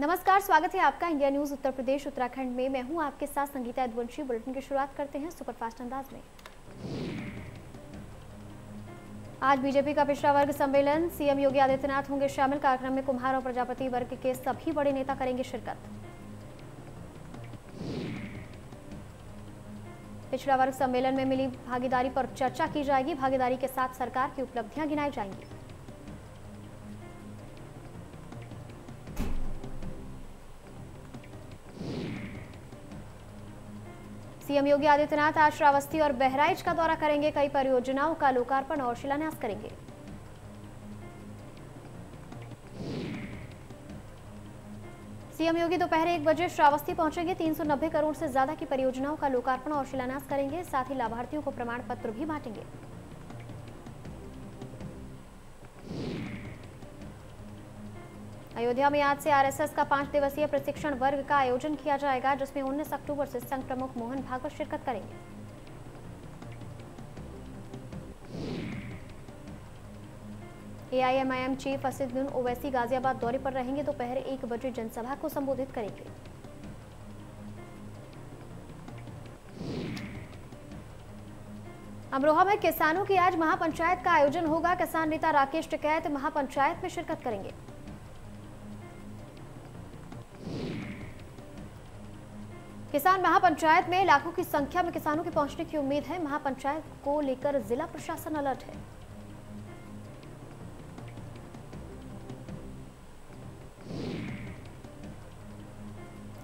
नमस्कार, स्वागत है आपका इंडिया न्यूज उत्तर प्रदेश उत्तराखंड में। मैं हूं आपके साथ संगीता यदुवंशी। बुलेटिन की शुरुआत करते हैं सुपरफास्ट अंदाज में। आज बीजेपी का पिछड़ा वर्ग सम्मेलन, सीएम योगी आदित्यनाथ होंगे शामिल। कार्यक्रम में कुम्हार और प्रजापति वर्ग के सभी बड़े नेता करेंगे शिरकत। पिछड़ा वर्ग सम्मेलन में मिली भागीदारी पर चर्चा की जाएगी। भागीदारी के साथ सरकार की उपलब्धियां गिनाई जाएंगी। सीएम योगी आदित्यनाथ आज श्रावस्ती और बहराइच का दौरा करेंगे। कई परियोजनाओं का लोकार्पण और शिलान्यास करेंगे। सीएम योगी दोपहर 1 बजे श्रावस्ती पहुंचेंगे। 390 करोड़ से ज्यादा की परियोजनाओं का लोकार्पण और शिलान्यास करेंगे। साथ ही लाभार्थियों को प्रमाण पत्र भी बांटेंगे। अयोध्या में आज से आरएसएस का 5 दिवसीय प्रशिक्षण वर्ग का आयोजन किया जाएगा, जिसमें 19 अक्टूबर से संघ प्रमुख मोहन भागवत शिरकत करेंगे। एआईएमआईएम चीफ असदुद्दीन ओवैसी गाजियाबाद दौरे पर रहेंगे। दोपहर 1 बजे जनसभा को संबोधित करेंगे। अमरोहा में किसानों की आज महापंचायत का आयोजन होगा। किसान नेता राकेश टिकैत महापंचायत में शिरकत करेंगे। किसान महापंचायत में लाखों की संख्या में किसानों के पहुंचने की उम्मीद है। महापंचायत को लेकर जिला प्रशासन अलर्ट है।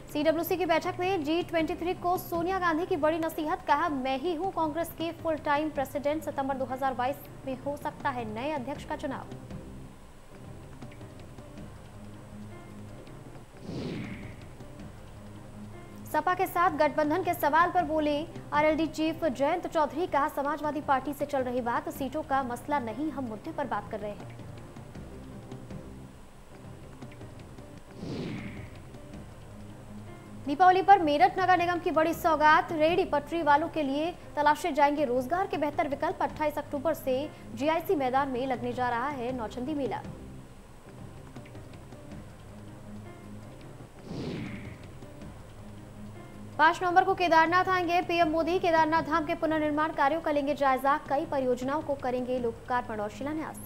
सीडब्ल्यूसी की बैठक में G23 को सोनिया गांधी की बड़ी नसीहत। कहा, मैं ही हूं कांग्रेस की फुल टाइम प्रेसिडेंट। सितंबर 2022 में हो सकता है नए अध्यक्ष का चुनाव। सपा के साथ गठबंधन के सवाल पर बोले आरएलडी चीफ जयंत चौधरी। कहा, समाजवादी पार्टी से चल रही बात सीटों का मसला नहीं, हम मुद्दे पर बात कर रहे हैं। दीपावली पर मेरठ नगर निगम की बड़ी सौगात। रेहड़ी पटरी वालों के लिए तलाशे जाएंगे रोजगार के बेहतर विकल्प। 28 अक्टूबर से जीआईसी मैदान में लगने जा रहा है नौचंदी मेला। पांच नवंबर को केदारनाथ आएंगे पीएम मोदी। केदारनाथ धाम के पुनर्निर्माण कार्यों का लेंगे जायजा। कई परियोजनाओं को करेंगे लोकार्पण और शिलान्यास।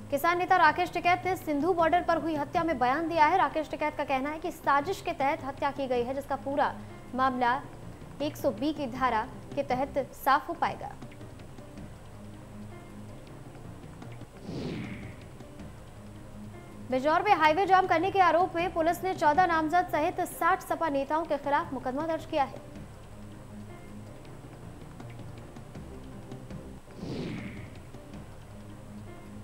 किसान नेता राकेश टिकैत ने सिंधु बॉर्डर पर हुई हत्या में बयान दिया है। राकेश टिकैत का कहना है कि साजिश के तहत हत्या की गई है, जिसका पूरा मामला 120 की धारा के तहत साफ हो पाएगा। बिजौर में हाईवे जाम करने के आरोप में पुलिस ने 14 नामजद सहित 60 सपा नेताओं के खिलाफ मुकदमा दर्ज किया है।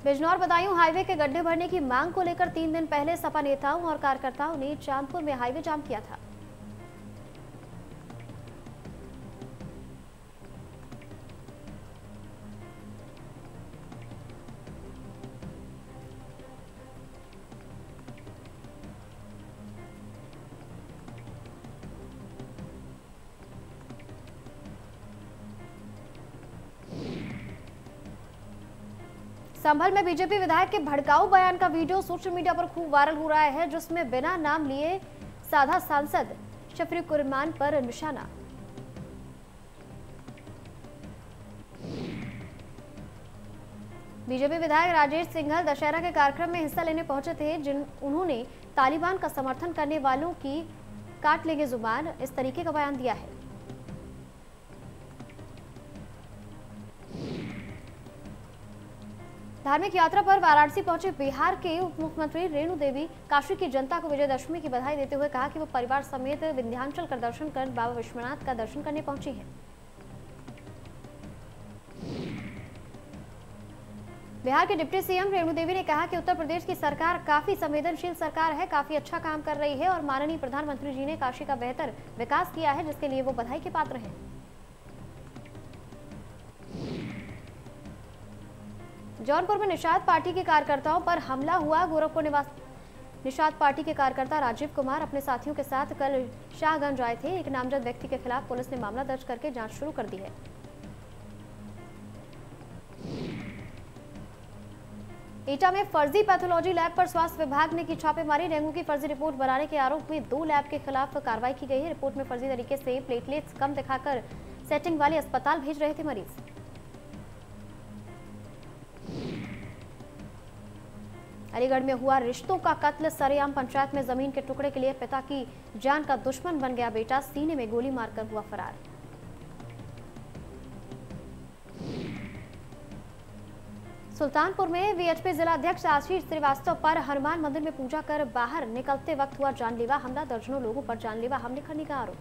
बिजनौर बदायूं हाईवे के गड्ढे भरने की मांग को लेकर 3 दिन पहले सपा नेताओं और कार्यकर्ताओं ने चांदपुर में हाईवे जाम किया था। संभल में बीजेपी विधायक के भड़काऊ बयान का वीडियो सोशल मीडिया पर खूब वायरल हो रहा है, जिसमें बिना नाम लिए साधा सांसद शफीकुर रहमान पर निशाना। बीजेपी विधायक राजेश सिंघल दशहरा के कार्यक्रम में हिस्सा लेने पहुंचे थे। उन्होंने तालिबान का समर्थन करने वालों की काट लेंगे जुबान, इस तरीके का बयान दिया है। धार्मिक यात्रा पर वाराणसी पहुंचे बिहार के उप मुख्यमंत्री रेणु देवी काशी की जनता को विजयदशमी की बधाई देते हुए कहा कि वो परिवार समेत विंध्याचल का दर्शन कर बाबा विश्वनाथ का दर्शन करने पहुंची हैं। बिहार के डिप्टी सीएम रेणु देवी ने कहा कि उत्तर प्रदेश की सरकार काफी संवेदनशील सरकार है, काफी अच्छा काम कर रही है और माननीय प्रधानमंत्री जी ने काशी का बेहतर विकास किया है, जिसके लिए वो बधाई के पात्र हैं। जौनपुर में निषाद पार्टी के कार्यकर्ताओं पर हमला हुआ। गोरखपुर निवासी निषाद पार्टी के कार्यकर्ता राजीव कुमार अपने साथियों के साथ कल शाहगंज आए थे। एक नामजद व्यक्ति के खिलाफ पुलिस ने मामला दर्ज करके जांच शुरू कर दी है। एटा में फर्जी पैथोलॉजी लैब पर स्वास्थ्य विभाग ने की छापेमारी। डेंगू की फर्जी रिपोर्ट बनाने के आरोप में 2 लैब के खिलाफ कार्रवाई की गई है। रिपोर्ट में फर्जी तरीके से प्लेटलेट्स कम दिखाकर सेटिंग वाले अस्पताल भेज रहे थे मरीज। अलीगढ़ में हुआ रिश्तों का कत्ल। सरेआम पंचायत में जमीन के टुकड़े के लिए पिता की जान का दुश्मन बन गया बेटा। सीने में गोली मारकर हुआ फरार। सुल्तानपुर में वीएचपी जिला अध्यक्ष आशीष श्रीवास्तव पर हनुमान मंदिर में पूजा कर बाहर निकलते वक्त हुआ जानलेवा हमला। दर्जनों लोगों पर जानलेवा हमले करने का आरोप।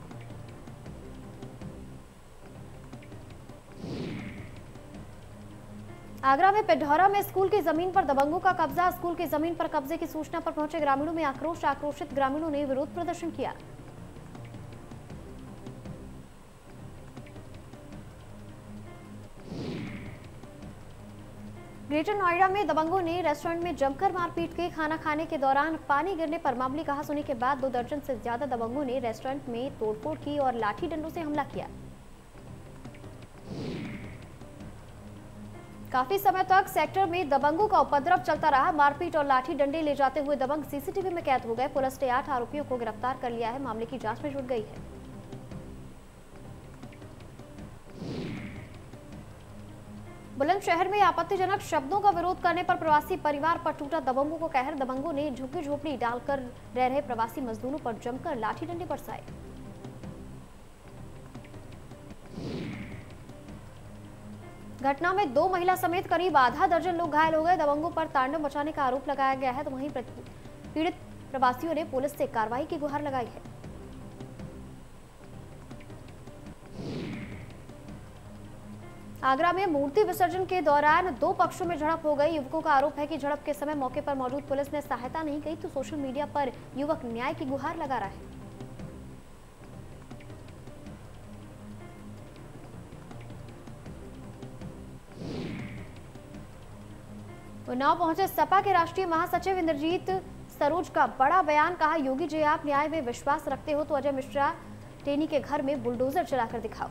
आगरा में पिढौरा में स्कूल की जमीन पर दबंगों का कब्जा। स्कूल की जमीन पर कब्जे की सूचना पर पहुंचे ग्रामीणों में आक्रोश। आक्रोशित ग्रामीणों ने विरोध प्रदर्शन किया। ग्रेटर नोएडा में दबंगों ने रेस्टोरेंट में जमकर मारपीट की। खाना खाने के दौरान पानी गिरने पर मामूली कहासुनी के बाद 2 दर्जन से ज्यादा दबंगों ने रेस्टोरेंट में तोड़फोड़ की और लाठी डंडों से हमला किया। काफी समय तक सेक्टर में दबंगों का उपद्रव चलता रहा। मारपीट और लाठी डंडे ले जाते हुए दबंग सीसीटीवी में कैद हो गए। पुलिस ने 8 आरोपियों को गिरफ्तार कर लिया है। मामले की जांच में जुट गई है। बुलंदशहर में आपत्तिजनक शब्दों का विरोध करने पर प्रवासी परिवार पर टूटा दबंगों को कहर। दबंगों ने झुग्गी झोपड़ी डालकर रह रहे प्रवासी मजदूरों पर जमकर लाठी डंडे बरसाए। घटना में 2 महिला समेत करीब आधा दर्जन लोग घायल हो गए। दबंगों पर तांडव मचाने का आरोप लगाया गया है, तो वहीं पीड़ित प्रवासियों ने पुलिस से कार्रवाई की गुहार लगाई है। आगरा में मूर्ति विसर्जन के दौरान 2 पक्षों में झड़प हो गई। युवकों का आरोप है कि झड़प के समय मौके पर मौजूद पुलिस ने सहायता नहीं की, तो सोशल मीडिया पर युवक न्याय की गुहार लगा रहा है। उन्नाव पहुंचे सपा के राष्ट्रीय महासचिव इंद्रजीत सरोज का बड़ा बयान। कहा, योगी जी आप न्याय में विश्वास रखते हो तो अजय मिश्रा टेनी के घर में बुलडोजर चलाकर दिखाओ।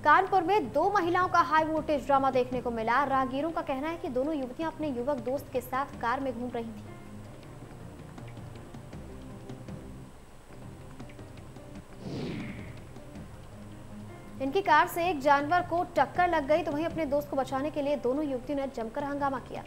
कानपुर में 2 महिलाओं का हाई वोल्टेज ड्रामा देखने को मिला। राहगीरों का कहना है कि दोनों युवतियां अपने युवक दोस्त के साथ कार में घूम रही थीं। इनकी कार से एक जानवर को टक्कर लग गई, तो वहीं अपने दोस्त को बचाने के लिए दोनों युवतियों ने जमकर हंगामा किया।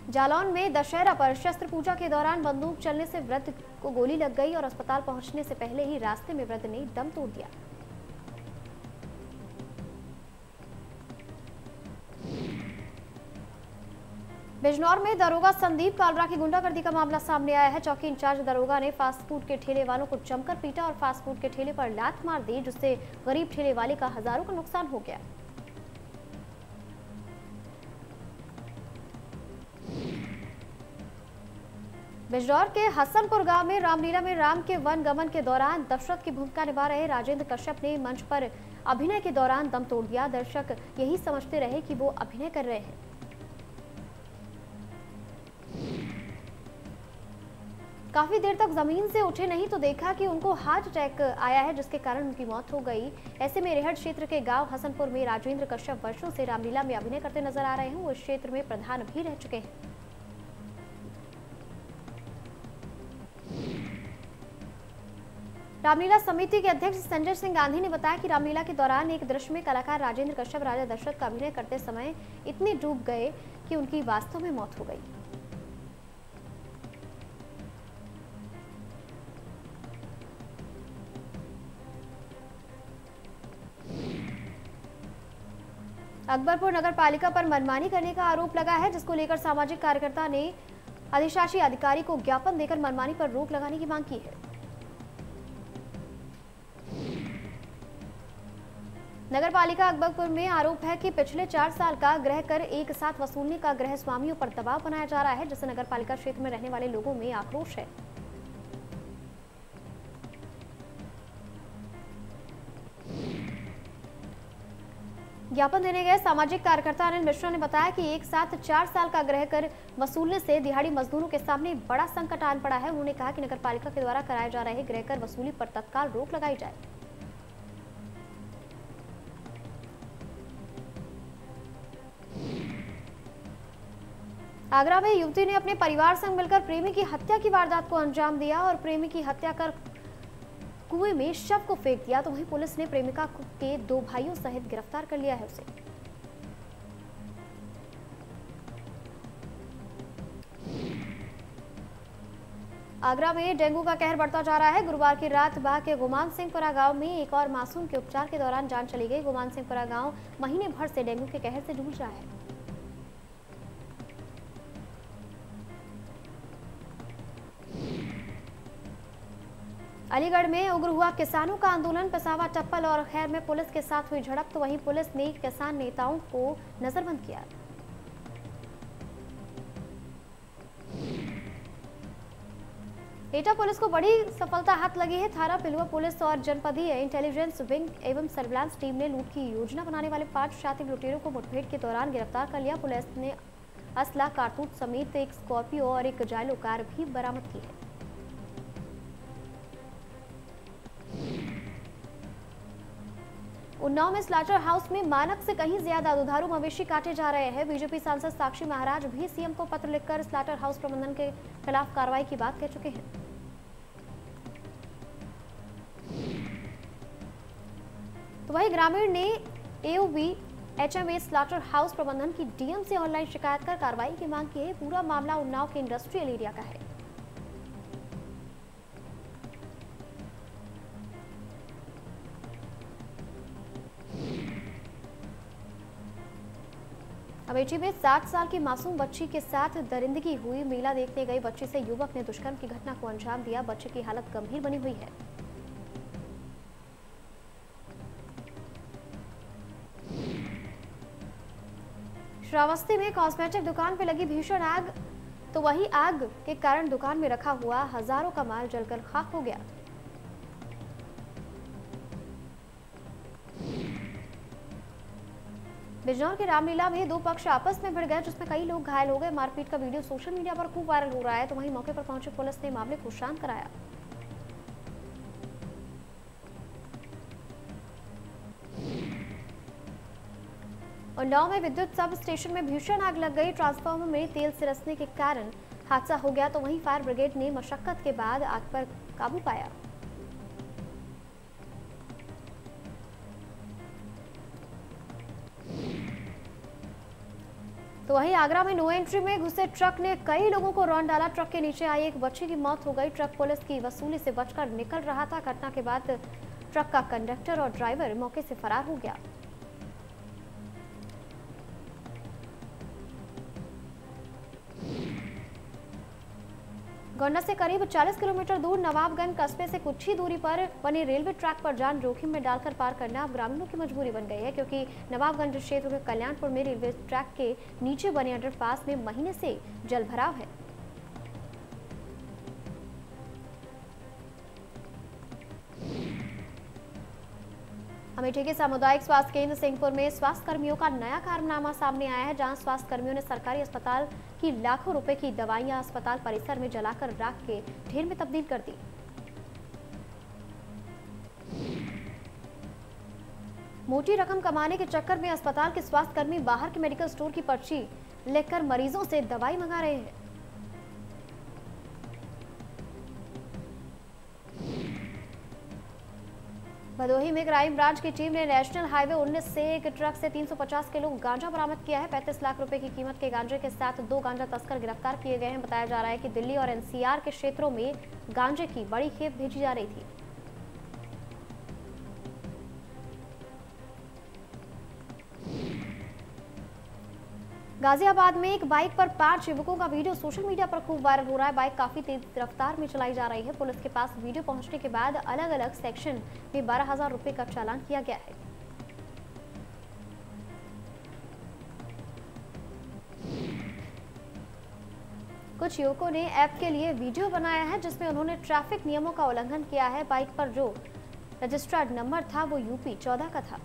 जालौन में दशहरा पर शस्त्र पूजा के दौरान बंदूक चलने से वृद्ध को गोली लग गई और अस्पताल पहुंचने से पहले ही रास्ते में वृद्ध ने दम तोड़ दिया। बिजनौर में दरोगा संदीप कालरा की गुंडागर्दी का मामला सामने आया है। चौकी इंचार्ज दरोगा ने फास्ट फूड के ठेले वालों को जमकर पीटा और फास्ट फूड के ठेले पर लात मार दी, जिससे गरीब ठेले वाले का हजारों का नुकसान हो गया। बिजनौर के हसनपुर गांव में रामलीला में राम के वन गमन के दौरान दशरथ की भूमिका निभा रहे राजेंद्र कश्यप ने मंच पर अभिनय के दौरान दम तोड़ दिया। दर्शक यही समझते रहे कि वो अभिनय कर रहे हैं। काफी देर तक जमीन से उठे नहीं तो देखा कि उनको हार्ट अटैक आया है, जिसके कारण उनकी मौत हो गई। ऐसे में रेहड़ क्षेत्र के गांव हसनपुर में राजेंद्र कश्यप वर्षों से रामलीला में अभिनय करते नजर आ रहे हैं। वो इस क्षेत्र में प्रधान भी रह चुके हैं। रामलीला समिति के अध्यक्ष संजय सिंह गांधी ने बताया कि रामलीला के दौरान एक दृश्य में कलाकार राजेंद्र कश्यप राजा दशरथ का अभिनय करते समय इतने डूब गए कि उनकी वास्तव में मौत हो गई। अकबरपुर नगर पालिका पर मनमानी करने का आरोप लगा है, जिसको लेकर सामाजिक कार्यकर्ता ने अधिशासी अधिकारी को ज्ञापन देकर मनमानी पर रोक लगाने की मांग की है। नगर पालिका अकबरपुर में आरोप है कि पिछले 4 साल का गृह कर एक साथ वसूलने का गृह स्वामियों पर दबाव बनाया जा रहा है, जिससे नगर पालिका क्षेत्र में रहने वाले लोगों में आक्रोश है। ज्ञापन देने गए सामाजिक कार्यकर्ता अनिल मिश्रा ने बताया कि एक साथ 4 साल का गृह कर वसूलने से दिहाड़ी मजदूरों के सामने बड़ा संकट आन पड़ा है। उन्होंने कहा कि नगरपालिका के द्वारा कराए जा रहे गृह कर वसूली पर तत्काल रोक लगाई जाए। आगरा में युवती ने अपने परिवार संग मिलकर प्रेमी की हत्या की वारदात को अंजाम दिया और प्रेमी की हत्या कर कुएं में शव को फेंक दिया। तो वहीं पुलिस ने प्रेमिका के 2 भाइयों सहित गिरफ्तार कर लिया है उसे। आगरा में डेंगू का कहर बढ़ता जा रहा है। गुरुवार की रात बाह के गुमान सिंहपुरा गांव में एक और मासूम के उपचार के दौरान जान चली गई। गुमान सिंहपुरा गांव महीने भर से डेंगू के कहर से जूझ रहा है। अलीगढ़ में उग्र हुआ किसानों का आंदोलन। पसावा, टप्पल और खैर में पुलिस के साथ हुई झड़प। तो वहीं पुलिस ने किसान नेताओं को नजरबंद किया। एटा पुलिस को बड़ी सफलता हाथ लगी है। थाना पिलुआ पुलिस और जनपदीय इंटेलिजेंस विंग एवं सर्विलांस टीम ने लूट की योजना बनाने वाले 5 शातिर लुटेरों को मुठभेड़ के दौरान गिरफ्तार कर लिया। पुलिस ने असला, कारतूस समेत एक स्कॉर्पियो और एक जायलो कार भी बरामद की है। उन्नाव में स्लाटर हाउस में मानक से कहीं ज्यादा दुधारू मवेशी काटे जा रहे हैं। बीजेपी सांसद साक्षी महाराज भी सीएम को पत्र लिखकर स्लाटर हाउस प्रबंधन के खिलाफ कार्रवाई की बात कह चुके हैं। तो वहीं ग्रामीण ने एओबी एचएमए स्लाटर हाउस प्रबंधन की डीएम से ऑनलाइन शिकायत कर कार्रवाई की मांग की है। पूरा मामला उन्नाव के इंडस्ट्रियल एरिया का है। अमेठी में 7 साल की मासूम बच्ची के साथ दरिंदगी हुई। मेला देखने गई बच्ची से युवक ने दुष्कर्म की घटना को अंजाम दिया। बच्चे की हालत गंभीर बनी हुई है। श्रावस्ती में कॉस्मेटिक दुकान पर लगी भीषण आग। तो वही आग के कारण दुकान में रखा हुआ हजारों का माल जलकर खाक हो गया। बिजनौर के रामलीला में 2 पक्ष आपस में भिड़ गए, जिसमें कई लोग घायल हो गए। मारपीट का वीडियो सोशल मीडिया पर खूब वायरल हो रहा है। तो वहीं मौके पर पहुंची पुलिस ने मामले को शांत कराया। उन्नाव में विद्युत सब स्टेशन में भीषण आग लग गई। ट्रांसफार्मर में तेल से रिसने के कारण हादसा हो गया। तो वहीं फायर ब्रिगेड ने मशक्कत के बाद आग पर काबू पाया। तो वहीं आगरा में नो एंट्री में घुसे ट्रक ने कई लोगों को रौंद डाला। ट्रक के नीचे आई एक बच्ची की मौत हो गई। ट्रक पुलिस की वसूली से बचकर निकल रहा था। घटना के बाद ट्रक का कंडक्टर और ड्राइवर मौके से फरार हो गया। गोंडा से करीब 40 किलोमीटर दूर नवाबगंज कस्बे से कुछ ही दूरी पर बने रेलवे ट्रैक पर जान जोखिम में डालकर पार करना अब ग्रामीणों की मजबूरी बन गई है, क्योंकि नवाबगंज क्षेत्र के कल्याणपुर में रेलवे ट्रैक के नीचे बने अंडरपास में महीने से जलभराव है। अमेठी के सामुदायिक स्वास्थ्य केंद्र सिंहपुर में स्वास्थ्य कर्मियों का नया कारनामा सामने आया है, जहां स्वास्थ्य कर्मियों ने सरकारी अस्पताल की लाखों रुपए की दवाइयां अस्पताल परिसर में जलाकर राख के ढेर में तब्दील कर दी। मोटी रकम कमाने के चक्कर में अस्पताल के स्वास्थ्य कर्मी बाहर के मेडिकल स्टोर की पर्ची लेकर मरीजों से दवाई मंगा रहे हैं। भदोही में क्राइम ब्रांच की टीम ने नेशनल हाईवे 19 से एक ट्रक से 350 किलो गांजा बरामद किया है। 35 लाख रुपए की कीमत के गांजे के साथ 2 गांजा तस्कर गिरफ्तार किए गए हैं। बताया जा रहा है कि दिल्ली और एनसीआर के क्षेत्रों में गांजे की बड़ी खेप भेजी जा रही थी। गाजियाबाद में एक बाइक पर 5 युवकों का वीडियो सोशल मीडिया पर खूब वायरल हो रहा है। बाइक काफी तेज रफ्तार में चलाई जा रही है। पुलिस के पास वीडियो पहुंचने के बाद अलग अलग सेक्शन में 12,000 रुपए का चालान किया गया है। कुछ युवकों ने ऐप के लिए वीडियो बनाया है, जिसमें उन्होंने ट्रैफिक नियमों का उल्लंघन किया है। बाइक पर जो रजिस्टर्ड नंबर था वो यूपी 14 का था।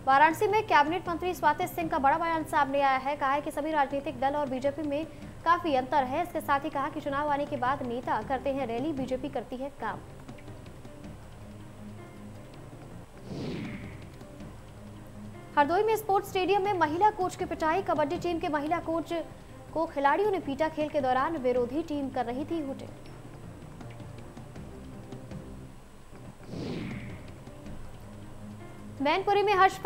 वाराणसी में कैबिनेट मंत्री स्वाति सिंह का बड़ा बयान सामने आया है। कहा है कि सभी राजनीतिक दल और बीजेपी में काफी अंतर है। इसके साथ ही कहा कि चुनाव आने के बाद नेता करते हैं रैली, बीजेपी करती है काम। हरदोई में स्पोर्ट्स स्टेडियम में महिला कोच की पिटाई। कबड्डी टीम के महिला कोच को खिलाड़ियों ने पीटा। खेल के दौरान विरोधी टीम कर रही थी हुटिंग। मैनपुरी में हर्ष